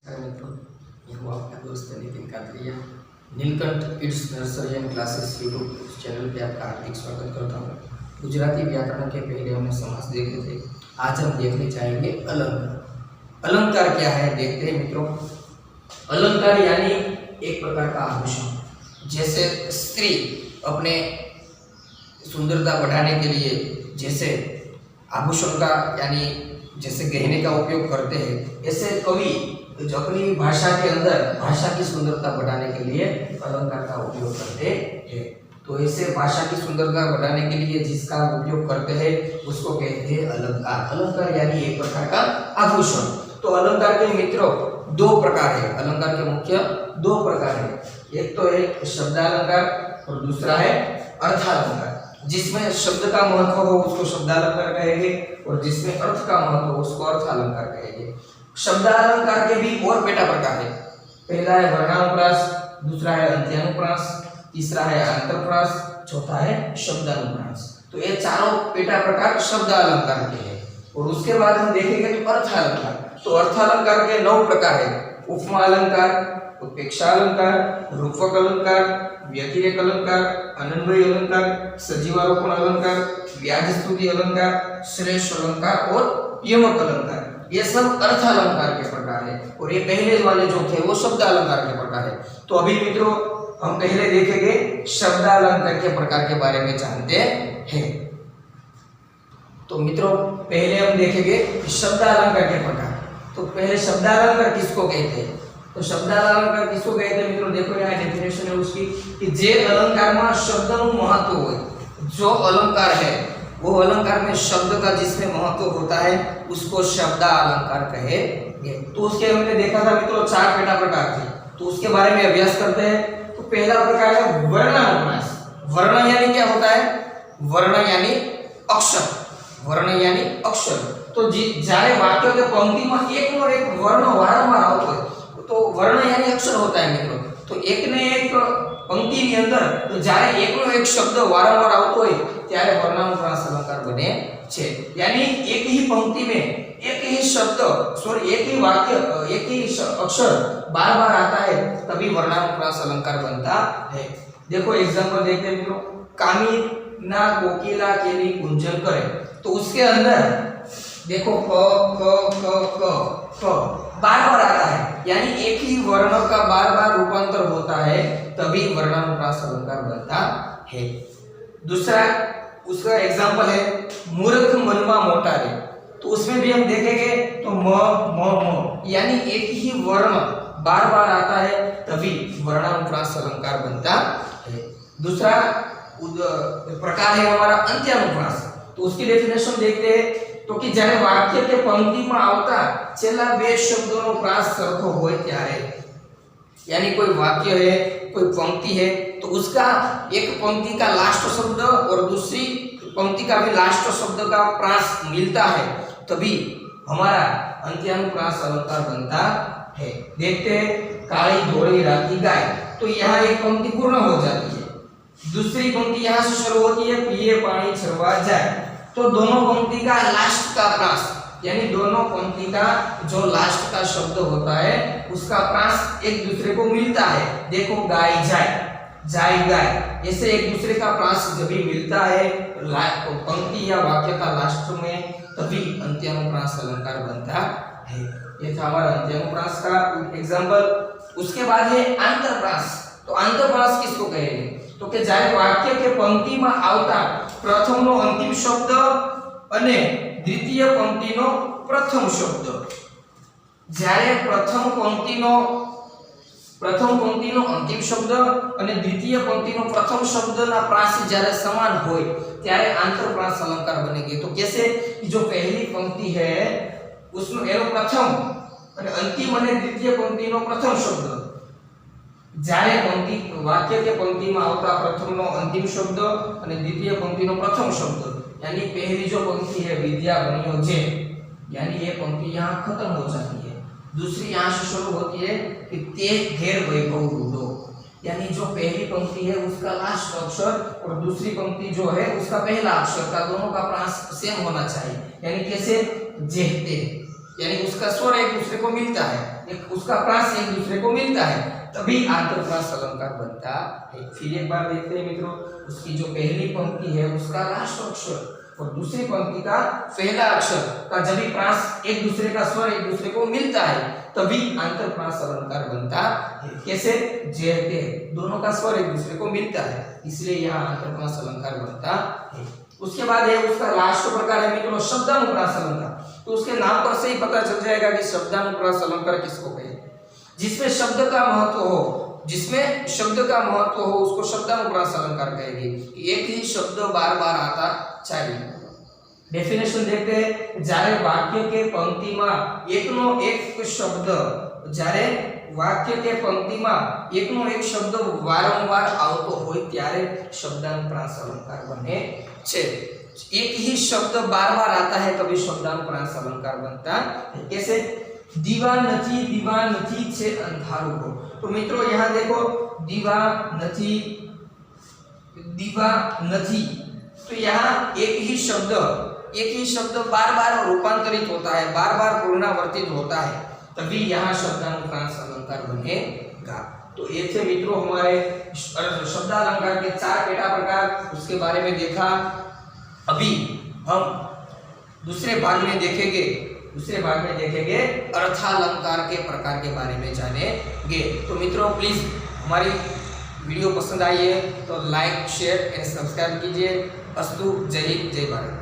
मित्रों, मैं हूँ आपका दोस्त Nitin Katariya. Neelkanth kids nursery and classes YouTube channel पे आपका हार्दिक स्वागत करता हूँ। गुजराती व्याकरण के पहले हमने समास देखे थे। आज हम देखने चाहेंगे अलंकार। अलंकार क्या है देखते हैं मित्रों। अलंकार यानी एक प्रकार का आभूषण। जैसे स्त्री अपने सुंदरता बढ़ाने के लिए जैसे आभूषण का यानी जैसे गहने का उपयोग करते हैं, ऐसे कवि जो अपनी भाषा के अंदर भाषा की सुंदरता बढ़ाने के लिए अलंकार का उपयोग करते हैं। तो ऐसे भाषा की सुंदरता बढ़ाने के लिए जिसका उपयोग करते हैं उसको कहते हैं अलंकार। अलंकार यानी एक प्रकार का आभूषण। तो अलंकार के मित्रों दो प्रकार है। अलंकार के मुख्य दो प्रकार है। एक तो है शब्दालंकार और दूसरा है अर्थालंकार। जिसमें शब्द का महत्व हो उसको शब्दालंकार कहेंगे और जिसमें अर्थ का महत्व हो उसको अर्थालंकार कहेंगे। शब्दालंकार के भी और पेटा प्रकार है। पहला है वर्णानुप्रास, दूसरा है अंत्यानुप्रास, तीसरा है अंतरप्रास, चौथा है शब्दानुप्रास। तो ये चारों पेटा प्रकार शब्दालंकार के हैं। और उसके बाद हम देखेंगे तो अर्थालंकार। तो अर्थालंकार के 9 प्रकार है। उपमा अलंकार, उत्प्रेक्षा अलंकार, रूपक अलंकार, व्यतिरेक अलंकार, अन्वय अलंकार, सजीवारोपण अलंकार, व्याज स्तुति अलंकार, श्रेष्ठ अलंकार और यमक अलंकार। ये सब अर्थालंकार के प्रकार है। और ये पहले वाले जो थे वो शब्दालंकार के प्रकार है। तो अभी मित्रों हम पहले देखेंगे शब्दालंकार के प्रकार के बारे में जानते हैं। तो मित्रों पहले हम देखेंगे शब्दालंकार के प्रकार। तो पहले शब्दालंकार किसको कहते हैं? तो शब्दालंकार किसको कहते हैं मित्रों? देखो यहाँ डेफिनेशन है उसकी कि जे अलंकार में शब्द महत्व हो। जो अलंकार है वो अलंकार में शब्द का जिसमें महत्व होता है उसको शब्दालंकार कहेंगे। तो उसके हमने देखा था मित्रों 4 पेटा प्रकार थे। तो उसके बारे में अभ्यास करते हैं। तो पहला प्रकार है वर्णानुप्रास। वर्ण यानी क्या होता है? वर्ण यानी अक्षर। वर्ण यानी अक्षर। तो જ્યારે वाक्य के पंक्ति में एक नो एक वर्ण वारंवार આવતો હોય तो वर्ण यानी अक्षर होता है मित्रों। तो एक ने एक पंक्ति ની અંદર तो જ્યારે એકનો એક શબ્દ વારંવાર આવતો હોય ત્યારે વર્ણાનુપ્રાસ अलंकार बने છે। यानी एक ही पंक्ति में एक ही शब्द एक ही वाक्य एक ही अक्षर बार-बार आता है तभी वर्णानुप्रास अलंकार बनता है। देखो एग्जांपल देखते हैं मित्रों। कामी ना कोकिला केली गुंजन करे। तो उसके अंदर देखो क बार-बार आता है यानी एक ही वर्ण का बार-बार रूपांतर होता है तभी वर्णानुप्रास अलंकार बनता है। दूसरा उसका एग्जांपल है मूर्ख मनमा मोटा रे। तो उसमें भी हम देखेंगे तो म यानी एक ही वर्ण बार-बार आता है तभी वर्णानुप्रास अलंकार बनता है। दूसरा प्रकार है हमारा अंत्यानुप्रास। तो उसकी डेफिनेशन देखते हैं तो कि જ્યારે વાક્ય કે પંક્તિમાં આવતા છેલ્લા બે શબ્દોનો પ્રાસ સરખો હોય ત્યારે यानी कोई वाक्य है कोई पंक्ति है तो उसका एक पंक्ति का लास्ट शब्द और दूसरी पंक्ति का भी लास्ट शब्द का प्रास मिलता है तभी हमारा अंत्यानुप्रास अलंकार बनता है। देखते हैं काली धोली राती गाय। तो यहाँ एक पंक्ति पूर्ण हो जाती है। दूसरी पंक्ति यहाँ से शुरू होती है पिए पानी छरवा जाए। तो दोनों पंक्ति का लास्ट का प्रास यानी दोनों पंक्ति का जो लास्ट का शब्द होता है उसका प्रास एक दूसरे को मिलता है। देखो गाय जाए, जाए गाय, ऐसे एक दूसरे का प्रास जब भी मिलता है पंक्ति या वाक्य का लास्ट में तभी अंत्यानुप्रास अलंकार बनता है। ये था हमारा अंत्यानुप्रास का एग्जांपल। उसके बाद है आंतरप्रास। तो आंतरप्रास किसको कहेंगे? तो कि જ્યારે વાક્ય કે પંક્તિમાં આવતા પ્રથમનો અંતિમ શબ્દ અને દ્વિતીય પંક્તિનો પ્રથમ શબ્દ જ્યારે પ્રથમ પંક્તિનો અંતિમ શબ્દ અને દ્વિતીય પંક્તિનો પ્રથમ શબ્દના પ્રાસ જ્યારે સમાન હોય ત્યારે આંતરપ્રાસ अलंकार बनेगी। तो कैसे कि जो पहली पंक्ति है उसमें एनो प्रथम અને અંતિમ અને દ્વિતીય પંક્તિનો પ્રથમ શબ્દ જ્યારે पंक्ति वाक्य के पंक्ति में આવતા प्रथमનો अंतिम शब्द અને દ્વિતીય पंक्तिનો प्रथम शब्द यानी पहली जो पंक्ति है विद्या बनियो जे यानी ये पंक्ति यहाँ खत्म हो जाती है। दूसरी यहाँ से शुरू होती है कि ते घेर वैभव रूडो यानी जो पहली पंक्ति है उसका लास्ट अक्षर और दूसरी पंक्ति जो है उसका पहला अक्षर का दोनों का प्रास सेम होना चाहिए। यानी कैसे जेहते यानी उसका स्वर एक दूसरे को मिलता है। एक उसका प्रास एक दूसरे को मिलता है, तभी आंतरप्रास अलंकार बनता है। फिर एक बार देखते हैं मित्रों, उसकी जो पहली पंक्ति है उसका लास्ट अक्षर और दूसरी पंक्ति का पहला अक्षर का जब भी प्रास एक दूसरे का स्वर एक दूसरे को मिलता है तभी आंतरप्रास अलंकार बनता है। कैसे? जैसे दोनों का स्वर एक दूसरे को मिलता है, इसलिए यहाँ आंतरप्रास अलंकार बनता है। उसके बाद है उसका लास्ट प्रकार है मित्रों शब्दानुप्रास अलंकार। तो उसके नाम पर से ही पता चल जाएगा कि शब्दानुप्रास अलंकार किसको कहते हैं। जिसमें शब्द का महत्व हो, जिसमें शब्द का महत्व हो उसको शब्दानुप्रास अलंकार कहेंगे। एक ही शब्द बार बार आता चाहिए। डेफिनेशन देखते हैं, जारे वाक्य के पंक्ति में एकनो एक शब्द, जारे वाक्य के पंक्ति में एकनो एक शब्द वारंवार आवतो होय त्यारे शब्दानुप्रास अलंकार बने छे। एक ही शब्द बार बार आता है तभी शब्दानुप्रास अलंकार बनता है। कैसे? दीवा नथी छे अंधारू हो। तो मित्रों यहाँ देखो दीवा नथी, तो यहाँ एक ही शब्द बार बार रूपांतरित होता है, बार बार पुनरावर्तित होता है, तभी यहाँ शब्दानुप्रास अलंकार बनेगा। तो ये थे मित्रों हमारे शब्दालंकार के 4 पेटा प्रकार, उसके बारे में देखा। अभी हम दूसरे भाग में देखेंगे अर्थालंकार के प्रकार के बारे में जानेंगे। तो मित्रों प्लीज हमारी वीडियो पसंद आई है तो लाइक शेयर एंड सब्सक्राइब कीजिए। अस्तु, जय हिंद, जय भारत।